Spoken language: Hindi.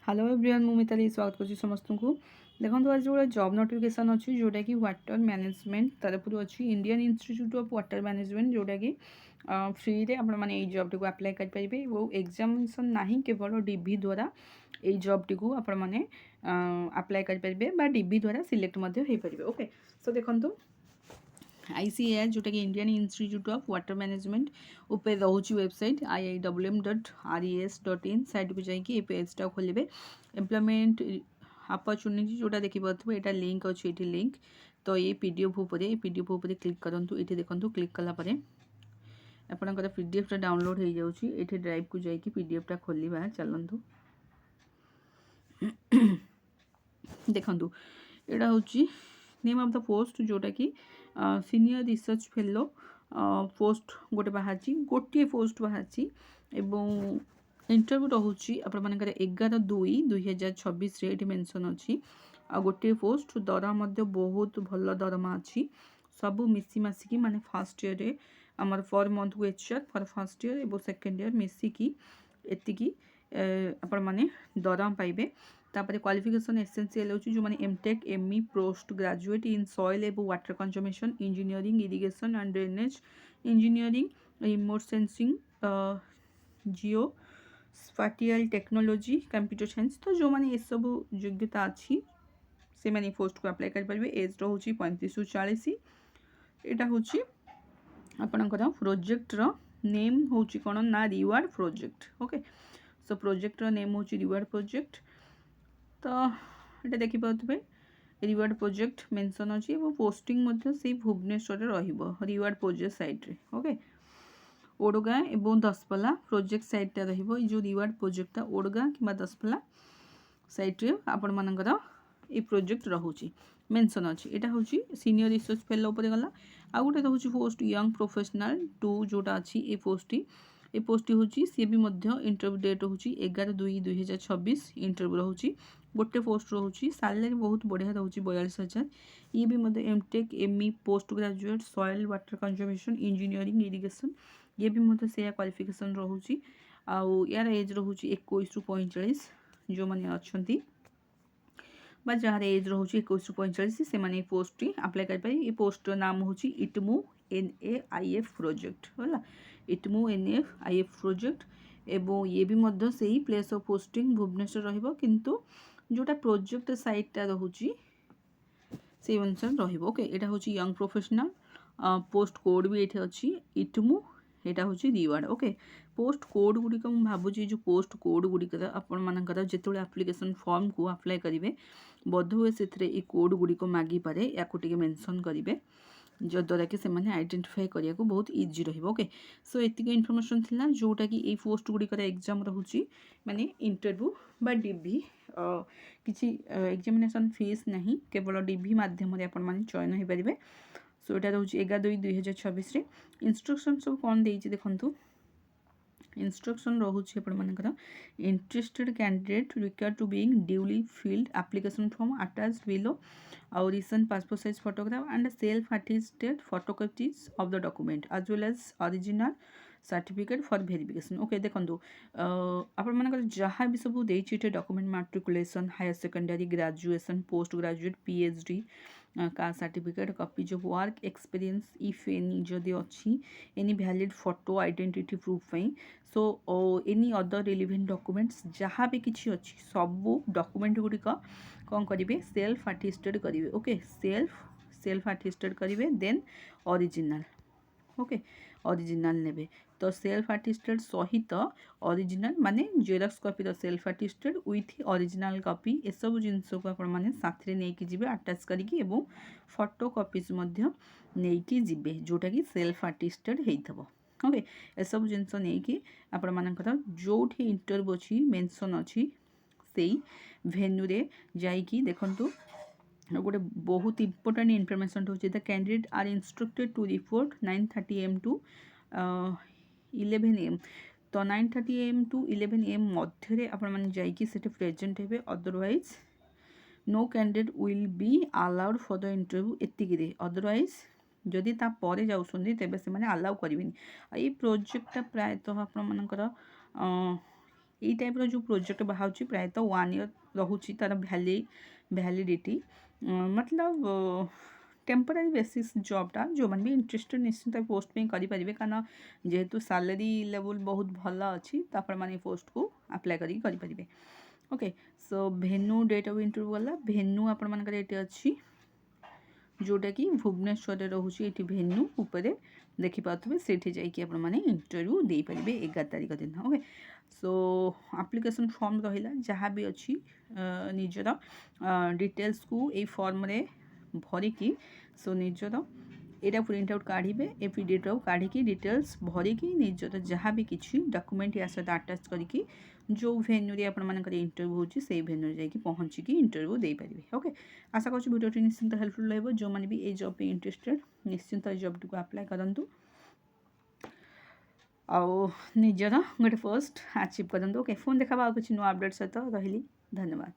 हेलो एवरीवन मु मिताली स्वागत कर समस्त को देखो आज जो जॉब नोटिफिकेशन अच्छी जोटा कि वाटर मैनेजमेंट तरफ अच्छी Indian institute of water management जोटा कि फ्री रे आपण माने जॉब टी को अप्लाई कर पारिबे वो एग्जामिनेशन नाही केवल डीबी द्वारा ये जॉब टी को आपण माने अप्लाई कर पारिबे बा डीबी द्वारा सिलेक्ट मध्ये होई पारिबे। ओके सो देखंतु ICAR जोटा कि Indian institute of water management उपर रोचे वेबसाइट iiwm.res.in साइट को जाकि पेजटा खोलेंगे एम्प्लॉयमेंट अपॉर्चुनिटी जोटा देखिए यहाँ लिंक अच्छे ये लिंक तो ये पीडीएफ पीडीएफ क्लिक करूँ ये देखो क्लिक कलापर आपंकर पीडीएफ डाउनलोड हो जाए ड्राइव को जाकि पीडीएफ खोलवा चलतु देखु यहाँ हूँ नेम ऑफ द पोस्ट जोटा कि सीनियर रिसर्च फेलो पोस्ट गोटे बाहर गोटे पोस्ट बाहर एवं इंटरव्यू रोचे आपर 11/2/2026 ये मेंशन अच्छी आ गोटे पोस्ट दरमा बहुत भल दरमा अच्छी सबू मिसी मासिकी माने फर्स्ट ईयर रे आमर पर मंथ को HR फॉर फर्स्ट ईयर और सेकेंड ईयर मिसिकी एतिकी आपण माने दरम पाइबे। तापर क्वालिफिकेशन एसेंशियल होची जो माने MTech ME post graduate in soil and water conservation engineering irrigation and drainage engineering remote sensing geospatial technology computer science तो जो माने ये सब योग्यता अच्छी से माने पोस्ट को अप्लाई कर पारिबे। एज रोची 35 ରୁ 40 एटा होची आपणकर प्रोजेक्ट रो नेम होची कोन ना reward project. Okay so project रो नेम होची रिवार्ड प्रोजेक्ट तो ये देखिपे रिवार्ड प्रोजेक्ट मेंशन अच्छी और पोस्टिंग से भुवनेश्वर रहिबो रिवार्ड प्रोजेक्ट साइट रे। ओके ओडगाँ एवं दसपल्ला प्रोजेक्ट साइटा रहिबो जो रिवार्ड प्रोजेक्टा ओडगाँ कि दसपल्ला साइट रे आपण मानकर ये प्रोजेक्ट रोचे मेंशन अच्छी यहाँ हूँ सीनियर रिसर्च फेलो गला आ गोटे रोचे पोस्ट यंग प्रोफेशनल 2 जोटा अच्छी ये पोस्ट हूँ सी भी इंटरव्यू डेट हूँ 11/2/2026 इंटरव्यू रोचे गोटे पोस्ट रोचे सैलरी बहुत बढ़िया रोचे 42,000 ये भी MTech ME post graduate soil water conservation engineering irrigation ये भी से क्वालिफिकेशन रोचे आउ यार एज रोचे 21 ରୁ 45 जो मैंने अच्छा बा जार एज रोचे 21 ରୁ 45 से मैंने पोस्ट टी अप्लाई कर पाए। ये पोस्ट नाम हूँ इटमू NAIF प्रोजेक्ट है इटमू NAIF प्रोजेक्ट एवं ये भी से ही प्लेस ऑफ पोस्टिंग भुवनेश्वर रहिबो किंतु जोटा प्रोजेक्ट साइटा रोचे से अनुसार रहिबो। ओके एटा हूँ यंग प्रोफेशनल पोस्ट कोड भी ये अच्छी इटमू यहाँ हूँ रिवार्ड। ओके पोस्ट कोड गुड़िक मुझे भावुँ जो पोस्ट कोड गुड़िक आपर जो एप्लिकेशन फॉर्म को अप्लाई करेंगे बोधहुए से कोड गुड़िक मागिपारे या मेंशन करेंगे जद्वारा कि से आइडेंटिफाई करने को बहुत इजी रही। ओके सो एतिक इनफॉरमेशन थिला जोटा कि ये पोस्ट गुड़िकर एग्जाम रोचे माने इंटरव्यू बा डीबी किसी एग्जामिनेशन फीस नहीं केवल डीबी माध्यम आपण चयन हो पारे। सो यहाँ रोचे 11/2/2026 इंस्ट्रक्शन सब कौन देती देखु इंस्ट्रक्शन रोचे आपर interested candidate require to being duly filled application form attached below और recent passport size photograph and self attested photocopies of the document as well as original certificate for verification. Okay देखो आपर जहाँ भी सब देते document matriculation higher secondary graduation post graduate PhD caste certificate copies of work experience if any जदि अच्छी any valid photo identity proof so any other relevant documents जहाँ भी किसी अच्छी सबू डॉक्यूमेंट गुड़िक कौन करेंगे सेल्फ अटेस्टेड करेंगे। ओके सेल्फ अटेस्टेड करेंगे देन ओरिजिनल। ओके ओरिजिनल नेबे तो सेल्फ अटेस्टेड सहित ओरिजिनल माने xerox copy the self attested with original copy ए सब जिनस को आपण माने साथरे नेकी जिबे अटैच करिकी एवं फोटो कॉपीज मध्य नेकी जिबे जोटा कि सेल्फ अटेस्टेड हेइथबो। ओके ए सब जिनस नेकी आपण मानकर जोठी इंटरव्यू अछि मेंशन अछि सेई वेन्यू रे जाईकी देखंतु गोटे बहुत इंपोर्टेंट इनफॉरमेशन होची the candidate are instructed to report 9:30 AM to 11 AM तो 9:30 AM टू 11 AM मध्य आपण माने जाईकी सेटे प्रेजेंट हेबे otherwise no candidate will be allowed for the interview एतिकी रे अदरवाइज जदि ता परे जाउसुंदी तेबे से माने अलाउ करिवेनी। ये प्रोजेक्टटा प्रायतः आपण मानकर ଏଇ ଟାଇପ୍ର ଯେଉଁ ପ୍ରୋଜେକ୍ଟ ବାହାରୁଛି ପ୍ରାୟତଃ 1 ଇୟର୍ ରହୁଛି ତା'ର ଭ୍ୟାଲିଡ଼ିଟି। ମତଲବ टेम्परारी बेसिस जॉबटा जो मैंने भी इंटरेस्टेड निश्चित पोस्ट पे करेंगे कारण जेहेतु सैलरी लेवल बहुत भल अच्छी तो आप पोस्ट को अप्लाई करेंगे। Okay so venue date of interview गला भेन्यू आपर ये अच्छी जोटा कि भुवनेश्वर रोचे ये भेन्यू उपर देखिपे से जाने इंटरव्यू दे पारे 11 तारिख दिन। ओके सो एप्लिकेशन फॉर्म रहा जहाँ भी अच्छी निजर डिटेल्स को ये फॉर्म रे भरिकी सो निजर यहाँ प्रिंट आउट काढ़े ए पीडीएफ काढ़ी डिटेल्स भरिकी निजर जहाँ भी किसी डॉक्यूमेंट या सहित आटाच करके जो भेन्यू रे आपर इंटरव्यू होची से भेन्यू जाकि पहुँचिकी इंटरव्यू दे पारे। ओके आशा कर भिडियोटी निश्चिंत हेल्पफुल रहिबो जो माने भी ए जॉब पे इंटरेस्टेड निश्चिंत जॉब को अप्लाई करंतु आउ निजर गोटे पोस्ट अचीव करंतु। ओके फोन देखा किसी नुआ अपडेट सहित रही धन्यवाद।